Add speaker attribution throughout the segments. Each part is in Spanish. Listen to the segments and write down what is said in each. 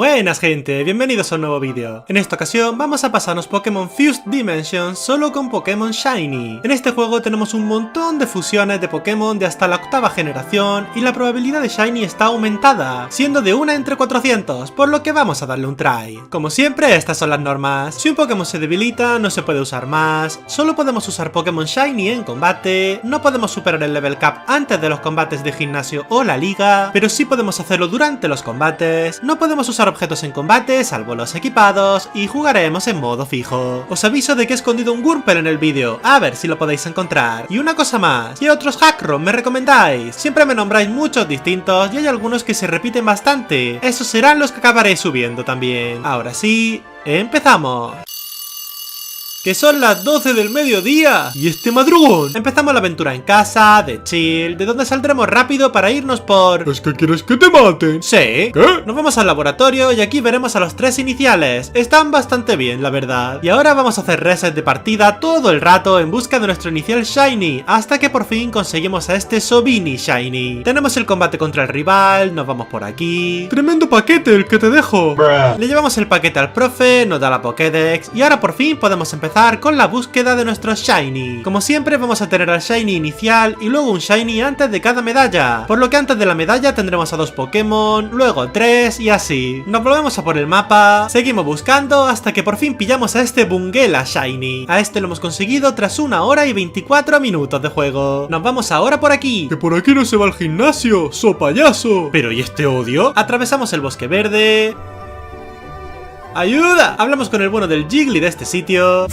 Speaker 1: Buenas gente, bienvenidos a un nuevo vídeo. En esta ocasión vamos a pasarnos Pokémon Fused Dimensions solo con Pokémon Shiny. En este juego tenemos un montón de fusiones de Pokémon de hasta la 8ª generación y la probabilidad de Shiny está aumentada, siendo de 1 entre 400, por lo que vamos a darle un try. Como siempre, estas son las normas. Si un Pokémon se debilita, no se puede usar más, solo podemos usar Pokémon Shiny en combate, no podemos superar el level cap antes de los combates de gimnasio o la liga, pero sí podemos hacerlo durante los combates, no podemos usar objetos en combate salvo los equipados y jugaremos en modo fijo. Os aviso de que he escondido un Wurmple en el vídeo, a ver si lo podéis encontrar. Y una cosa más, ¿qué otros hackrom me recomendáis? Siempre me nombráis muchos distintos y hay algunos que se repiten bastante, esos serán los que acabaré subiendo también. Ahora sí, empezamos. Que son las 12 del mediodía y este madrugón. Empezamos la aventura en casa, de chill, de donde saldremos rápido para irnos por...
Speaker 2: ¿Es que quieres que te maten?
Speaker 1: Sí.
Speaker 2: ¿Qué?
Speaker 1: Nos vamos al laboratorio y aquí veremos a los 3 iniciales. Están bastante bien, la verdad. Y ahora vamos a hacer reset de partida todo el rato en busca de nuestro inicial Shiny, hasta que por fin conseguimos a este Sobini Shiny. Tenemos el combate contra el rival, nos vamos por aquí.
Speaker 2: Tremendo paquete el que te dejo.
Speaker 1: Le llevamos el paquete al profe, nos da la Pokédex y ahora por fin podemos empezar con la búsqueda de nuestro Shiny. Como siempre vamos a tener al Shiny inicial y luego un Shiny antes de cada medalla, por lo que antes de la medalla tendremos a 2 Pokémon, luego 3 y así. Nos volvemos a por el mapa, seguimos buscando hasta que por fin pillamos a este Bunguela Shiny. A este lo hemos conseguido tras 1 hora y 24 minutos de juego. Nos vamos ahora por aquí.
Speaker 2: Que por aquí no se va al gimnasio, ¡so payaso!
Speaker 1: Pero ¿y este odio? Atravesamos el bosque verde. ¡Ayuda! Hablamos con el bueno del Jiggly de este sitio.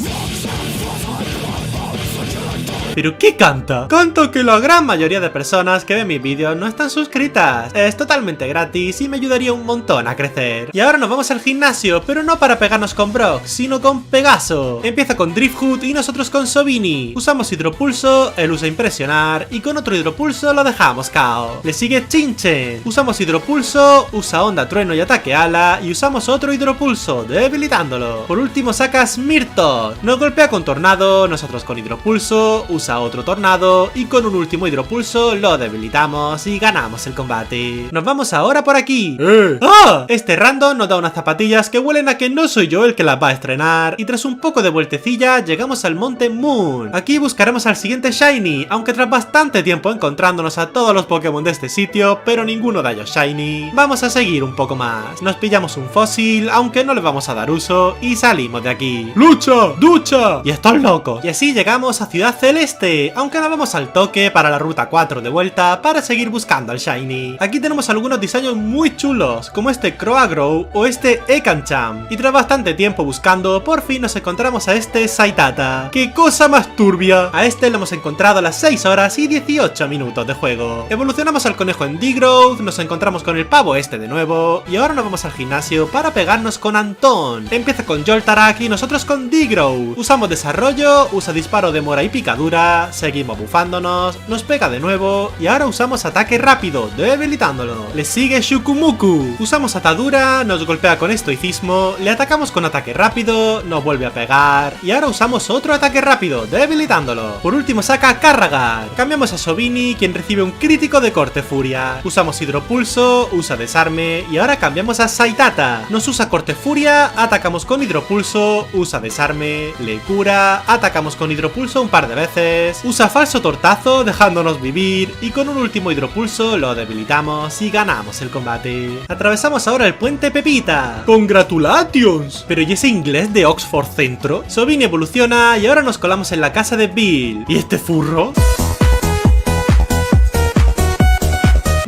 Speaker 1: ¿Pero qué canta? Canto que la gran mayoría de personas que ven mis vídeos no están suscritas. Es totalmente gratis y me ayudaría un montón a crecer. Y ahora nos vamos al gimnasio, pero no para pegarnos con Brock, sino con Pegaso. Empieza con Driftwood y nosotros con Sobini. Usamos Hidropulso, él usa Impresionar y con otro Hidropulso lo dejamos KO. Le sigue Chinchen. Usamos Hidropulso, usa Onda Trueno y Ataque Ala y usamos otro Hidropulso, debilitándolo. Por último saca Smirtos. Nos golpea con Tornado, nosotros con Hidropulso, usa otro Tornado y con un último Hidropulso lo debilitamos y ganamos el combate. Nos vamos ahora por aquí. ¡Ah! Este random nos da unas zapatillas que huelen a que no soy yo el que las va a estrenar y tras un poco de vueltecilla llegamos al monte Moon. Aquí buscaremos al siguiente Shiny, aunque tras bastante tiempo encontrándonos a todos los Pokémon de este sitio, pero ninguno de ellos Shiny, vamos a seguir un poco más. Nos pillamos un fósil, aunque no le vamos a dar uso y salimos de aquí.
Speaker 2: ¡Lucha! ¡Ducha!
Speaker 1: Y estos locos. Y así llegamos a Ciudad Celeste, aunque nos vamos al toque para la ruta 4 de vuelta para seguir buscando al Shiny. Aquí tenemos algunos diseños muy chulos, como este Croagrow o este Ekanchamp. Y tras bastante tiempo buscando, por fin nos encontramos a este Saitata. ¡Qué cosa más turbia! A este lo hemos encontrado a las 6 horas y 18 minutos de juego. Evolucionamos al conejo en Degrowth, nos encontramos con el pavo este de nuevo, y ahora nos vamos al gimnasio para pegarnos con Anton. Empieza con Joltarak y nosotros con Degrowth. Usamos desarrollo, usa disparo de mora y picadura. Seguimos bufándonos, nos pega de nuevo y ahora usamos ataque rápido, debilitándolo. Le sigue Shukumuku. Usamos atadura, nos golpea con estoicismo, le atacamos con ataque rápido, nos vuelve a pegar y ahora usamos otro ataque rápido, debilitándolo. Por último saca Carragar. Cambiamos a Sobini, quien recibe un crítico de corte furia. Usamos hidropulso, usa desarme y ahora cambiamos a Saitata. Nos usa corte furia, atacamos con hidropulso, usa desarme, le cura, atacamos con hidropulso un par de veces. Usa falso tortazo dejándonos vivir y con un último hidropulso lo debilitamos y ganamos el combate. Atravesamos ahora el puente Pepita.
Speaker 2: ¡Congratulations!
Speaker 1: Pero ¿y ese inglés de Oxford Centro? Sobini evoluciona y ahora nos colamos en la casa de Bill. ¿Y este furro?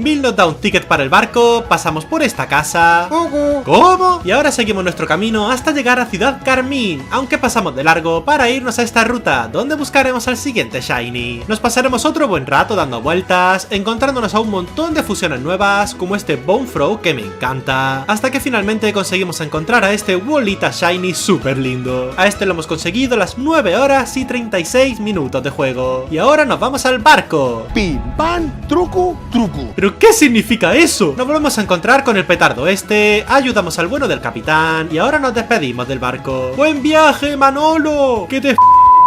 Speaker 1: Bill nos da un ticket para el barco, pasamos por esta casa. ¿Cómo? Y ahora seguimos nuestro camino hasta llegar a Ciudad Carmín, aunque pasamos de largo para irnos a esta ruta, donde buscaremos al siguiente Shiny. Nos pasaremos otro buen rato dando vueltas, encontrándonos a un montón de fusiones nuevas, como este Bonefrow que me encanta, hasta que finalmente conseguimos encontrar a este Wolita Shiny súper lindo. A este lo hemos conseguido a las 9 horas y 36 minutos de juego. Y ahora nos vamos al barco.
Speaker 3: Pim, pam, truco, truco.
Speaker 1: ¿Pero qué significa eso? Nos volvemos a encontrar con el petardo este, ayudamos al bueno del capitán y ahora nos despedimos del barco. ¡Buen viaje, Manolo! ¡Que te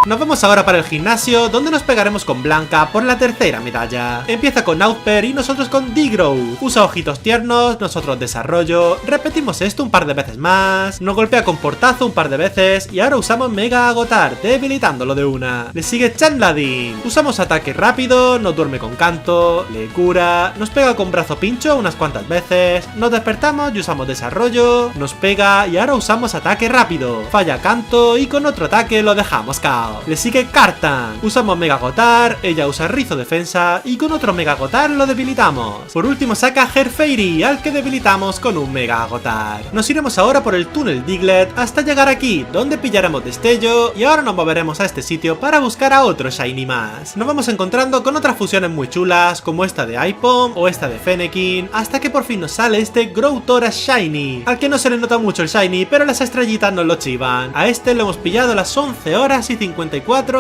Speaker 1: Nos vamos ahora para el gimnasio, donde nos pegaremos con Blanca por la tercera medalla. Empieza con Outper y nosotros con D-Growth. Usa ojitos tiernos, nosotros desarrollo. Repetimos esto un par de veces más. Nos golpea con portazo un par de veces y ahora usamos Mega Agotar, debilitándolo de una. Le sigue Chanladin. Usamos ataque rápido, nos duerme con canto, le cura, nos pega con brazo pincho unas cuantas veces, nos despertamos y usamos desarrollo, nos pega y ahora usamos ataque rápido. Falla canto y con otro ataque lo dejamos KO. Le sigue Kartan. Usamos Mega Agotar, ella usa rizo defensa y con otro Mega Agotar lo debilitamos. Por último saca Herfairy, al que debilitamos con un Mega Agotar. Nos iremos ahora por el túnel Diglett hasta llegar aquí, donde pillaremos destello y ahora nos moveremos a este sitio para buscar a otro Shiny más. Nos vamos encontrando con otras fusiones muy chulas, como esta de Aipom o esta de Fennekin, hasta que por fin nos sale este Growlithe Shiny, al que no se le nota mucho el Shiny, pero las estrellitas nos lo chivan. A este lo hemos pillado a las 11 horas y 54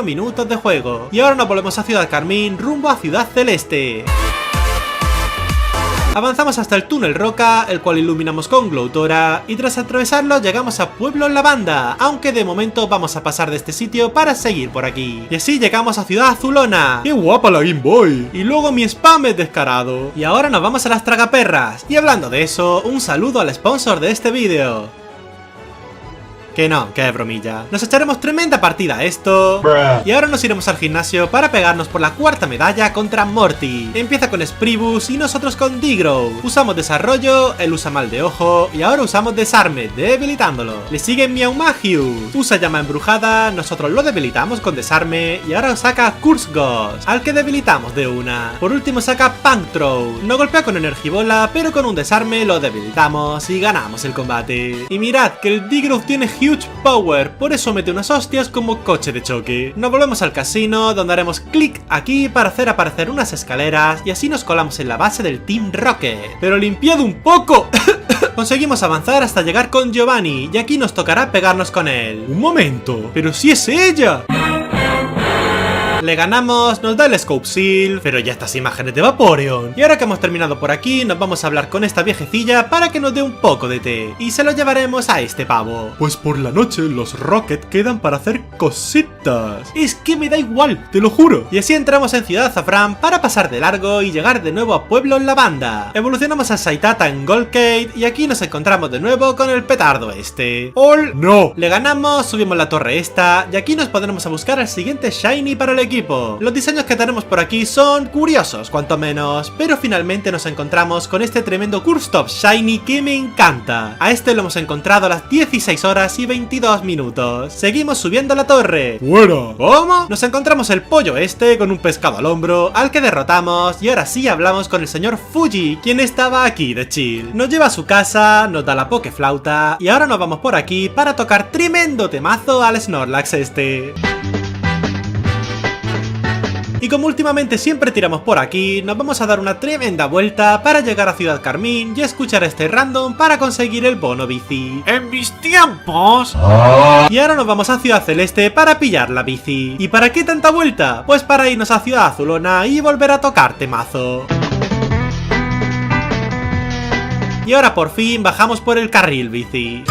Speaker 1: minutos de juego. Y ahora nos volvemos a Ciudad Carmín, rumbo a Ciudad Celeste. Avanzamos hasta el túnel Roca, el cual iluminamos con Glowtora, y tras atravesarlo llegamos a Pueblo Lavanda, aunque de momento vamos a pasar de este sitio para seguir por aquí. Y así llegamos a Ciudad Azulona.
Speaker 2: ¡Qué guapa la Game Boy!
Speaker 1: Y luego mi spam es descarado. Y ahora nos vamos a las tragaperras. Y hablando de eso, un saludo al sponsor de este vídeo. Que no, que es bromilla. Nos echaremos tremenda partida a esto. Y ahora nos iremos al gimnasio para pegarnos por la cuarta medalla contra Morty. Empieza con Spribus y nosotros con D-Growth. Usamos desarrollo, él usa mal de ojo y ahora usamos desarme, debilitándolo. Le sigue Meow Magius. Usa llama embrujada, nosotros lo debilitamos con desarme y ahora saca Curse Ghost, al que debilitamos de una. Por último saca Puncthrow. No golpea con Energibola, pero con un desarme lo debilitamos y ganamos el combate. Y mirad que el D-Growth tiene Huge Power, por eso mete unas hostias como coche de choque. Nos volvemos al casino, donde haremos clic aquí para hacer aparecer unas escaleras y así nos colamos en la base del Team Rocket. Pero limpiado un poco. Conseguimos avanzar hasta llegar con Giovanni y aquí nos tocará pegarnos con él.
Speaker 2: ¡Un momento! ¡Pero si es ella!
Speaker 1: Le ganamos, nos da el Scope Seal, pero ya estas imágenes de Vaporeon. Y ahora que hemos terminado por aquí, nos vamos a hablar con esta viejecilla para que nos dé un poco de té. Y se lo llevaremos a este pavo.
Speaker 2: Pues por la noche los Rocket quedan para hacer cositas.
Speaker 1: Es que me da igual,
Speaker 2: te lo juro.
Speaker 1: Y así entramos en Ciudad Azafrán para pasar de largo y llegar de nuevo a Pueblo Lavanda. Evolucionamos a Saitata en Goldcade y aquí nos encontramos de nuevo con el petardo este.
Speaker 2: ¡Ol! ¡No!
Speaker 1: Le ganamos, subimos la torre esta y aquí nos pondremos a buscar al siguiente Shiny para el equipo. Los diseños que tenemos por aquí son curiosos, cuanto menos, pero finalmente nos encontramos con este tremendo Curstop Shiny que me encanta. A este lo hemos encontrado a las 16 horas y 22 minutos. Seguimos subiendo la torre.
Speaker 2: ¡Fuera!
Speaker 1: ¿Cómo? Nos encontramos el pollo este con un pescado al hombro, al que derrotamos, y ahora sí hablamos con el señor Fuji, quien estaba aquí de chill. Nos lleva a su casa, nos da la Pokeflauta, y ahora nos vamos por aquí para tocar tremendo temazo al Snorlax este. Y como últimamente siempre tiramos por aquí, nos vamos a dar una tremenda vuelta para llegar a Ciudad Carmín y escuchar a este random para conseguir el bono bici.
Speaker 2: ¡En mis tiempos!
Speaker 1: Y ahora nos vamos a Ciudad Celeste para pillar la bici. ¿Y para qué tanta vuelta? Pues para irnos a Ciudad Azulona y volver a tocar temazo. Y ahora por fin bajamos por el carril bici.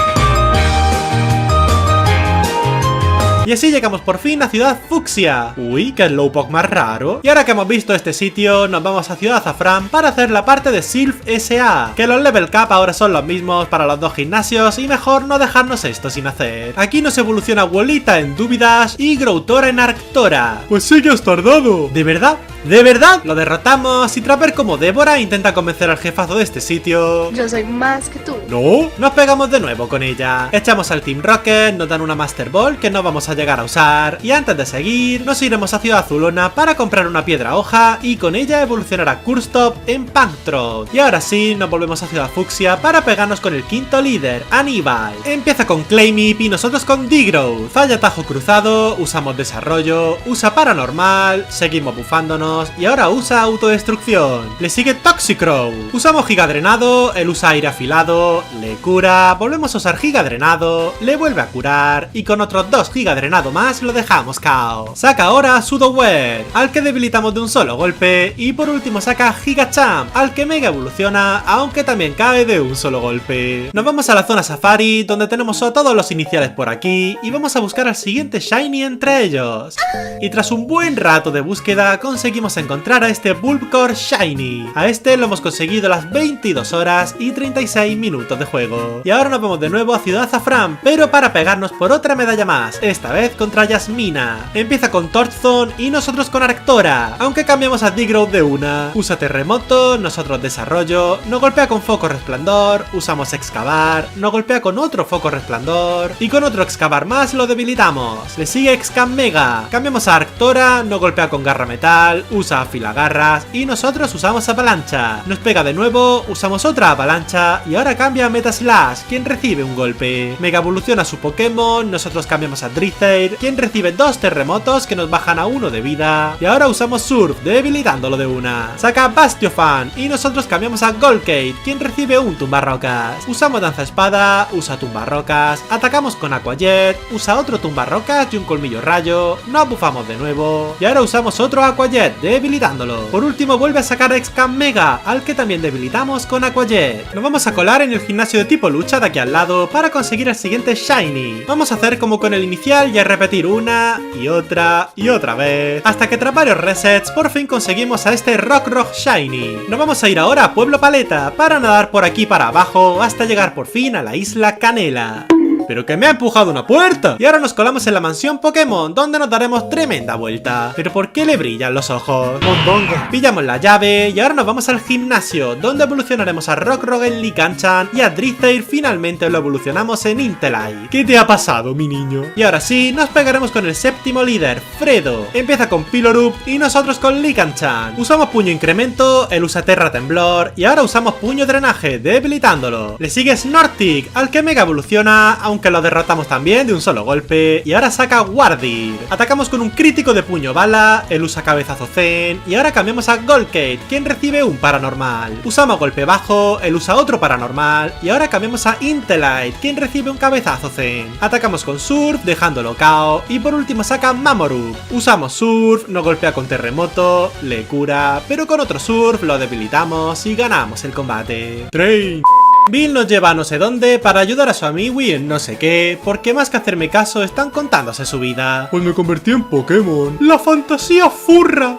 Speaker 1: Y así llegamos por fin a Ciudad Fucsia. Uy, qué slowpoke más raro. Y ahora que hemos visto este sitio, nos vamos a Ciudad Azafrán para hacer la parte de Sylph SA. Que los level cap ahora son los mismos para los dos gimnasios y mejor no dejarnos esto sin hacer. Aquí nos evoluciona Wolita en Dubidash y Growlithe en Arctora.
Speaker 2: Pues sí que has tardado.
Speaker 1: ¿De verdad? ¿De verdad? Lo derrotamos y Trapper como Débora intenta convencer al jefazo de este sitio.
Speaker 4: Yo soy más que tú.
Speaker 2: ¿No?
Speaker 1: Nos pegamos de nuevo con ella. Echamos al Team Rocket, nos dan una Master Ball que no vamos a llegar a usar. Y antes de seguir, nos iremos a Ciudad Azulona para comprar una piedra hoja y con ella evolucionará Curstop en Puncthrow. Y ahora sí, nos volvemos a Ciudad Fucsia para pegarnos con el quinto líder, Aníbal. Empieza con Claymip y nosotros con D-Growth. Falla tajo cruzado, usamos desarrollo, usa paranormal, seguimos bufándonos menos y ahora usa autodestrucción. Le sigue Toxicrow. Usamos Giga Drenado, él usa aire afilado, le cura, volvemos a usar Giga Drenado, le vuelve a curar y con otros 2 Giga Drenado más lo dejamos KO. Saca ahora Sudoware, al que debilitamos de un solo golpe, y por último saca Giga Champ, al que mega evoluciona, aunque también cae de un solo golpe. Nos vamos a la zona Safari, donde tenemos a todos los iniciales por aquí, y vamos a buscar al siguiente Shiny entre ellos. Y tras un buen rato de búsqueda, conseguimos encontrar a este Bulbcore Shiny. A este lo hemos conseguido a las 22 horas y 36 minutos de juego. Y ahora nos vamos de nuevo a Ciudad Azafrán, pero para pegarnos por otra medalla más, esta vez contra Yasmina. Empieza con Torchzone y nosotros con Arctora, aunque cambiamos a Digrow de una. Usa Terremoto, nosotros Desarrollo, nos golpea con Foco Resplandor, usamos Excavar, nos golpea con otro Foco Resplandor y con otro Excavar más lo debilitamos. Le sigue Excam Mega, cambiamos a Arctora, nos golpea con Garra Metal, usa Afilagarras y nosotros usamos Avalancha. Nos pega de nuevo, usamos otra Avalancha y ahora cambia a Meta Slash, quien recibe un golpe. Mega evoluciona su Pokémon, nosotros cambiamos a Drizzle, quien recibe 2 terremotos que nos bajan a 1 de vida y ahora usamos Surf, debilitándolo de una. Saca Bastiofan y nosotros cambiamos a Golkate, quien recibe un Tumbarrocas. Usamos Danza Espada, usa Tumbarrocas, atacamos con Aqua Jet, usa otro Tumbarrocas y un Colmillo Rayo, nos bufamos de nuevo y ahora usamos otro Aqua Jet, debilitándolo. Por último vuelve a sacar Excam Mega, al que también debilitamos con Aqua Jet. Nos vamos a colar en el gimnasio de tipo lucha de aquí al lado para conseguir el siguiente Shiny. Vamos a hacer como con el inicial y a repetir una y otra vez, hasta que tras varios resets por fin conseguimos a este Rockruff Shiny. Nos vamos a ir ahora a Pueblo Paleta para nadar por aquí para abajo hasta llegar por fin a la isla Canela. ¡Pero que me ha empujado una puerta! Y ahora nos colamos en la mansión Pokémon, donde nos daremos tremenda vuelta. ¿Pero por qué le brillan los ojos? ¡Mondongo! Pillamos la llave y ahora nos vamos al gimnasio, donde evolucionaremos a Rockruff en Licanchan y a Drizzle finalmente lo evolucionamos en Intelite.
Speaker 2: ¿Qué te ha pasado, mi niño?
Speaker 1: Y ahora sí, nos pegaremos con el séptimo líder, Fredo. Empieza con Pilorup y nosotros con Liccanchan. Usamos Puño Incremento, él usa Terra Temblor y ahora usamos Puño Drenaje, debilitándolo. Le sigue Snortic, al que mega evoluciona, aunque lo derrotamos también de un solo golpe, y ahora saca Wardir. Atacamos con un crítico de Puño Bala, él usa Cabezazo Zen, y ahora cambiamos a Golkate, quien recibe un Paranormal. Usamos Golpe Bajo, él usa otro Paranormal, y ahora cambiamos a Intelite, quien recibe un Cabezazo Zen. Atacamos con Surf, dejándolo KO, y por último saca Mamoru. Usamos Surf, nos golpea con Terremoto, le cura, pero con otro Surf lo debilitamos y ganamos el combate.
Speaker 2: Train.
Speaker 1: Bill nos lleva a no sé dónde para ayudar a su amigo y en no sé qué, porque más que hacerme caso están contándose su vida.
Speaker 2: Pues me convertí en Pokémon. ¡La fantasía furra!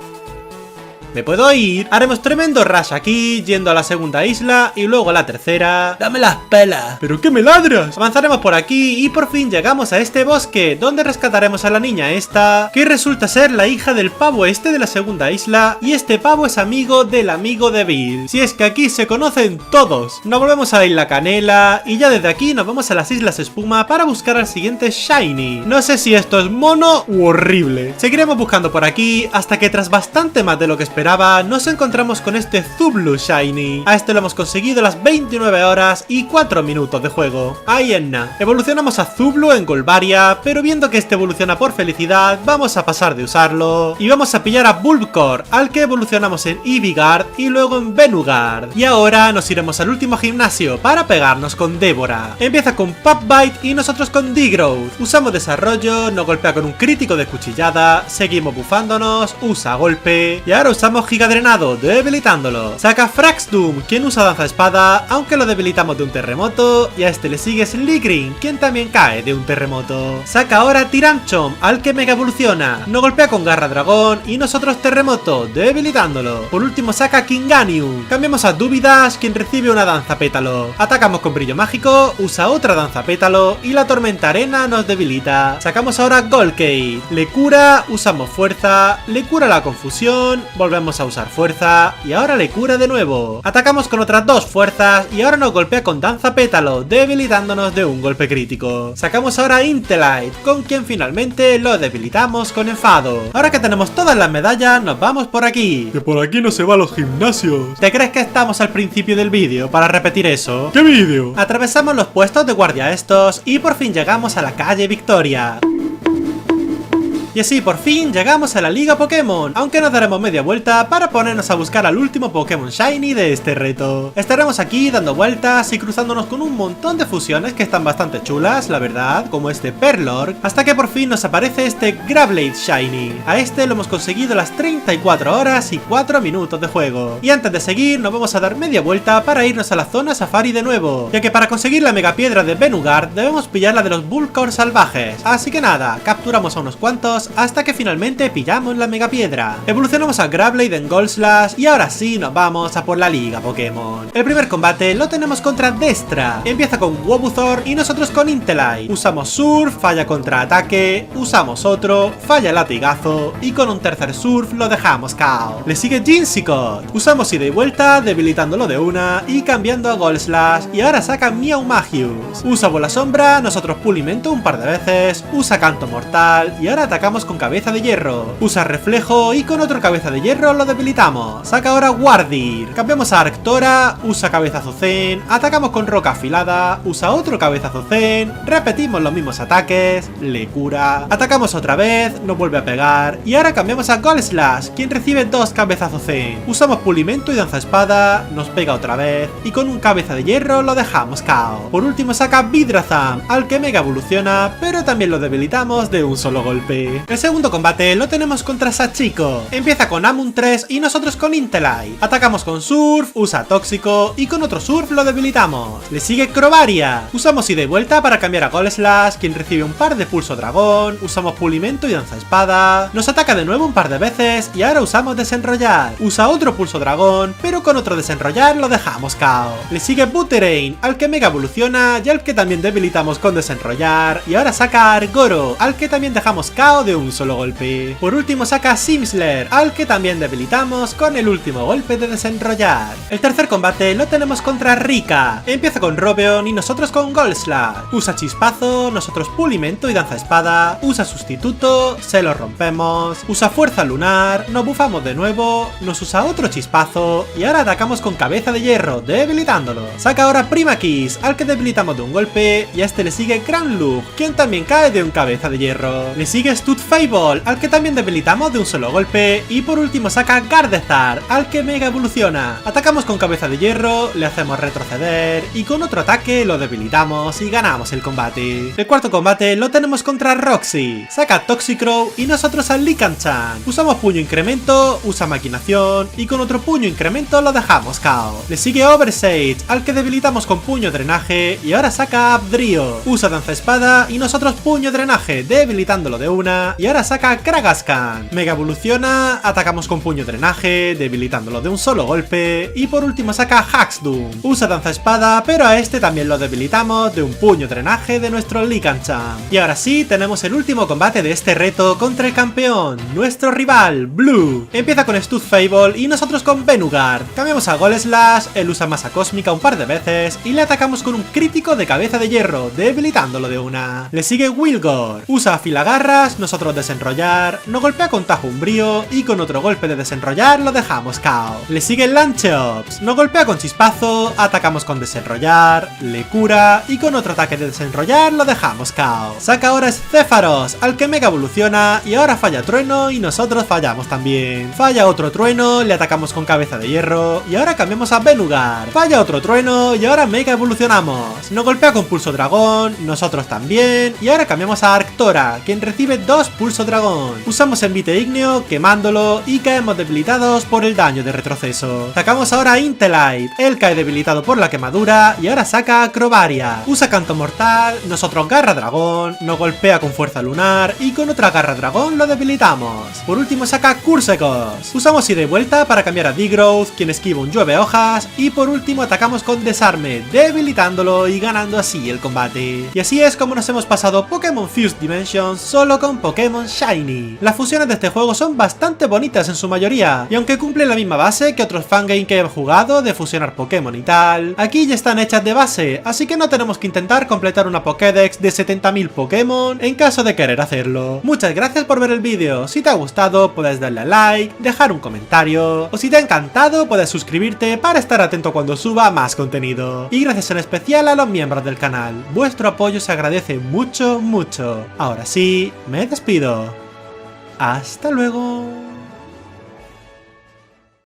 Speaker 1: ¿Me puedo ir? Haremos tremendo rush aquí, yendo a la segunda isla y luego a la tercera. ¡Dame las pelas!
Speaker 2: ¿Pero qué me ladras?
Speaker 1: Avanzaremos por aquí y por fin llegamos a este bosque, donde rescataremos a la niña esta, que resulta ser la hija del pavo este de la segunda isla, y este pavo es amigo del amigo de Bill. Si es que aquí se conocen todos. Nos volvemos a la isla Canela y ya desde aquí nos vamos a las islas Espuma para buscar al siguiente Shiny. No sé si esto es mono u horrible. Seguiremos buscando por aquí hasta que tras bastante más de lo que esperaba, nos encontramos con este Zublu Shiny. A este lo hemos conseguido a las 29 horas y 4 minutos de juego. Ahí en nada. Evolucionamos a Zublu en Golbaria, pero viendo que este evoluciona por felicidad, vamos a pasar de usarlo y vamos a pillar a Bulbcore, al que evolucionamos en Eevee y luego en Venugard. Y ahora nos iremos al último gimnasio para pegarnos con Débora. Empieza con Pupbite y nosotros con Degrowth. Usamos Desarrollo, nos golpea con un crítico de cuchillada, seguimos bufándonos, usa Golpe y ahora usamos Giga Drenado, debilitándolo. Saca Fraxdoom, quien usa Danza Espada, aunque lo debilitamos de un terremoto, y a este le sigue Sliggrin, quien también cae de un terremoto. Saca ahora Tiranchom, al que mega evoluciona, nos golpea con Garra Dragón y nosotros terremoto, debilitándolo. Por último saca Kinganium, cambiamos a Dubidash, quien recibe una Danza Pétalo. Atacamos con Brillo Mágico, usa otra Danza Pétalo y la Tormenta Arena nos debilita. Sacamos ahora Golkate, le cura, usamos Fuerza, le cura la Confusión, volvemos a usar Fuerza y ahora le cura de nuevo. Atacamos con otras 2 fuerzas y ahora nos golpea con Danza Pétalo, debilitándonos de un golpe crítico. Sacamos ahora Intelite, con quien finalmente lo debilitamos con Enfado. Ahora que tenemos todas las medallas, nos vamos por aquí.
Speaker 2: Que por aquí no se va a los gimnasios.
Speaker 1: ¿Te crees que estamos al principio del vídeo para repetir eso?
Speaker 2: ¿Qué vídeo?
Speaker 1: Atravesamos los puestos de guardia estos y por fin llegamos a la calle Victoria. Y así por fin llegamos a la Liga Pokémon, aunque nos daremos media vuelta para ponernos a buscar al último Pokémon Shiny de este reto. Estaremos aquí dando vueltas y cruzándonos con un montón de fusiones que están bastante chulas, la verdad, como este Perlorg, hasta que por fin nos aparece este Grablade Shiny. A este lo hemos conseguido las 34 horas y 4 minutos de juego. Y antes de seguir nos vamos a dar media vuelta para irnos a la zona Safari de nuevo, ya que para conseguir la Mega Piedra de Venugard debemos pillar la de los Bulkor salvajes. Así que nada, capturamos a unos cuantos hasta que finalmente pillamos la Mega Piedra. Evolucionamos a Grablade en Goldslash y ahora sí nos vamos a por la Liga Pokémon. El primer combate lo tenemos contra Destra. Empieza con Wobuthor y nosotros con Intellite. Usamos Surf, falla contra ataque, usamos otro, falla latigazo y con un tercer Surf lo dejamos KO. Le sigue Jinsicott. Usamos ida y vuelta debilitándolo de una y cambiando a Goldslash y ahora saca Meow Magius. Usa Bola Sombra, nosotros Pulimento un par de veces, usa Canto Mortal y ahora atacamos con Cabeza de Hierro. Usa Reflejo y con otro Cabeza de Hierro lo debilitamos. Saca ahora Wardir. Cambiamos a Arctora, usa Cabezazo Zen, atacamos con Roca Afilada, usa otro Cabezazo Zen, repetimos los mismos ataques, le cura, atacamos otra vez, nos vuelve a pegar y ahora cambiamos a Goldslash, quien recibe dos Cabezazos Zen. Usamos Pulimento y Danza Espada, nos pega otra vez y con un Cabeza de Hierro lo dejamos KO. Por último saca Vidrazam, al que Mega evoluciona, pero también lo debilitamos de un solo golpe. El segundo combate lo tenemos contra Sachiko. Empieza con Amun 3 y nosotros con Intellite. Atacamos con Surf, usa Tóxico y con otro Surf lo debilitamos. Le sigue Crobaria. Usamos ida y vuelta para cambiar a Goldslash, quien recibe un par de Pulso Dragón, usamos Pulimento y Danza Espada, nos ataca de nuevo un par de veces y ahora usamos Desenrollar. Usa otro Pulso Dragón, pero con otro Desenrollar lo dejamos KO. Le sigue Butterain, al que Mega evoluciona y al que también debilitamos con Desenrollar y ahora saca Argoro, al que también dejamos KO de un solo golpe. Por último saca Simsler, al que también debilitamos con el último golpe de Desenrollar. El tercer combate lo tenemos contra Rika. Empieza con Robeon y nosotros con Goldslash. Usa Chispazo, nosotros Pulimento y Danza Espada, usa Sustituto, se lo rompemos, usa Fuerza Lunar, nos bufamos de nuevo, nos usa otro Chispazo y ahora atacamos con Cabeza de Hierro, debilitándolo. Saca ahora Prima Kiss, al que debilitamos de un golpe y a este le sigue Granlug, quien también cae de un Cabeza de Hierro. Le sigue Studfable, al que también debilitamos de un solo golpe y por último saca Gardevoir, al que Mega evoluciona. Atacamos con Cabeza de Hierro, le hacemos retroceder y con otro ataque lo debilitamos y ganamos el combate. El cuarto combate lo tenemos contra Roxy. Saca Toxicrow y nosotros a Lickitung. Usamos Puño Incremento, usa Maquinación y con otro Puño Incremento lo dejamos KO. Le sigue Oversage, al que debilitamos con Puño Drenaje y ahora saca Abdrio. Usa Danza Espada y nosotros Puño Drenaje, debilitándolo de una y ahora saca Kragaskan. Mega evoluciona, atacamos con Puño Drenaje, debilitándolo de un solo golpe y por último saca Haxdoom. Usa Danza Espada, pero a este también lo debilitamos de un Puño Drenaje de nuestro Lickitung. Y ahora sí, tenemos el último combate de este reto contra el campeón, nuestro rival, Blue. Empieza con Studfable y nosotros con Venugard. Cambiamos a Goldslash, él usa Masa Cósmica un par de veces y le atacamos con un crítico de Cabeza de Hierro, debilitándolo de una. Le sigue Wilgor, usa Afilagarras, nosotros Desenrollar, nos golpea con Tajo Umbrío y con otro golpe de Desenrollar lo dejamos KO. Le sigue Lancheops, nos golpea con Chispazo, atacamos con Desenrollar, le cura y con otro ataque de Desenrollar lo dejamos KO. Saca ahora Zepharos, al que Mega evoluciona y ahora falla Trueno y nosotros fallamos también. Falla otro Trueno, le atacamos con Cabeza de Hierro y ahora cambiamos a Venugard. Falla otro Trueno y ahora Mega evolucionamos. Nos golpea con Pulso Dragón, nosotros también y ahora cambiamos a Arctora, quien recibe dos Pulso Dragón. Usamos Envite Ígneo, quemándolo y caemos debilitados por el daño de retroceso. Sacamos ahora a Intellite, él cae debilitado por la quemadura y ahora saca Crobaria. Usa Canto Mortal, nosotros Garra Dragón, nos golpea con Fuerza Lunar y con otra Garra Dragón lo debilitamos. Por último saca Cursecos. Usamos ida y vuelta para cambiar a Degrowth, quien esquiva un Llueve Hojas y por último atacamos con Desarme, debilitándolo y ganando así el combate. Y así es como nos hemos pasado Pokémon Fused Dimensions solo con Pokémon Shiny. Las fusiones de este juego son bastante bonitas en su mayoría y aunque cumplen la misma base que otros fangame que he jugado de fusionar Pokémon y tal, aquí ya están hechas de base, así que no tenemos que intentar completar una Pokédex de 70.000 Pokémon en caso de querer hacerlo. Muchas gracias por ver el vídeo. Si te ha gustado puedes darle a like, dejar un comentario o si te ha encantado puedes suscribirte para estar atento cuando suba más contenido. Y gracias en especial a los miembros del canal. Vuestro apoyo se agradece mucho, mucho. Ahora sí, me despido. ¡Hasta luego!